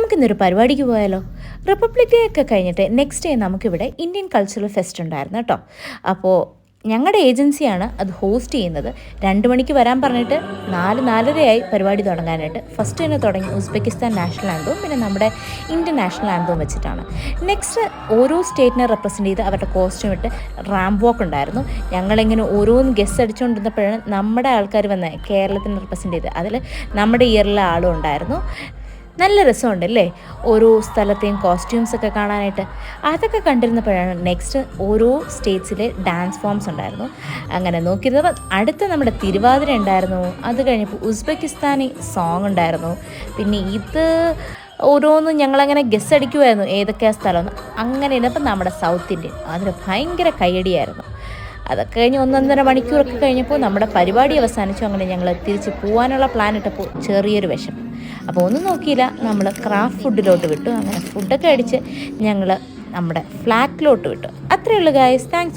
നമുക്കിന്നൊരു പരിപാടിക്ക് പോയാലോ? റിപ്പബ്ലിക് ഡേ ഒക്കെ കഴിഞ്ഞിട്ട് നെക്സ്റ്റ് ഡേ നമുക്കിവിടെ ഇന്ത്യൻ കൾച്ചറൽ ഫെസ്റ്റ് ഉണ്ടായിരുന്നു കേട്ടോ. അപ്പോൾ ഞങ്ങളുടെ ഏജൻസിയാണ് അത് ഹോസ്റ്റ് ചെയ്യുന്നത്. 2 മണിക്ക് വരാൻ പറഞ്ഞിട്ട് 4-4:30 പരിപാടി തുടങ്ങാനായിട്ട്. ഫസ്റ്റ് തന്നെ തുടങ്ങി ഉസ്ബെക്കിസ്ഥാൻ നാഷണൽ ആന്തവും പിന്നെ നമ്മുടെ ഇന്ത്യൻ നാഷണൽ ആന്തവും വെച്ചിട്ടാണ്. നെക്സ്റ്റ് ഓരോ സ്റ്റേറ്റിനെ റെപ്രസെൻറ്റ് ചെയ്ത് അവരുടെ കോസ്റ്റ്യൂം ഇട്ട് റാമ്പ് വാക്ക് ഉണ്ടായിരുന്നു. ഞങ്ങളിങ്ങനെ ഓരോന്ന് ഗസ് അടിച്ചുകൊണ്ടിരുന്നപ്പോഴാണ് നമ്മുടെ ആൾക്കാർ വന്ന് കേരളത്തിനെ റെപ്രസെൻറ്റ് ചെയ്ത്. അതിൽ നമ്മുടെ ഇയറിലെ ആളും ഉണ്ടായിരുന്നു. നല്ല രസമുണ്ടല്ലേ ഓരോ സ്ഥലത്തെയും കോസ്റ്റ്യൂംസൊക്കെ കാണാനായിട്ട്. അതൊക്കെ കണ്ടിരുന്നപ്പോഴാണ് നെക്സ്റ്റ് ഓരോ സ്റ്റേറ്റ്സിലെ ഡാൻസ് ഫോംസ് ഉണ്ടായിരുന്നു. അങ്ങനെ നോക്കിയിരുന്നപ്പോൾ അടുത്ത നമ്മുടെ തിരുവാതിര ഉണ്ടായിരുന്നു. അത് കഴിഞ്ഞപ്പോൾ ഉസ്ബെക്കിസ്ഥാനി സോങ് ഉണ്ടായിരുന്നു. പിന്നെ ഇത് ഓരോന്നും ഞങ്ങളങ്ങനെ ഗസ് അടിക്കുമായിരുന്നു ഏതൊക്കെയാണ് സ്ഥലമെന്ന്. അങ്ങനെ ഇരുന്നപ്പോൾ നമ്മുടെ സൗത്ത് ഇന്ത്യൻ അതിന് ഭയങ്കര കയ്യടിയായിരുന്നു. അതൊക്കെ കഴിഞ്ഞ് 1-1.5 മണിക്കൂറൊക്കെ കഴിഞ്ഞപ്പോൾ നമ്മുടെ പരിപാടി അവസാനിച്ചു. അങ്ങനെ ഞങ്ങൾ തിരിച്ച് പോകാനുള്ള പ്ലാൻ ഇട്ടപ്പോൾ ചെറിയൊരു വിശപ്പ്. അപ്പോൾ ഒന്നും നോക്കിയില്ല, നമ്മൾ ക്രാഫ്റ്റ് ഫുഡിലോട്ട് വിട്ടു. അങ്ങനെ ഫുഡൊക്കെ അടിച്ച് ഞങ്ങൾ നമ്മുടെ ഫ്ലാറ്റിലോട്ട് വിട്ടു. അത്രയേ ഉള്ളൂ ഗായ്സ്. താങ്ക്സ്.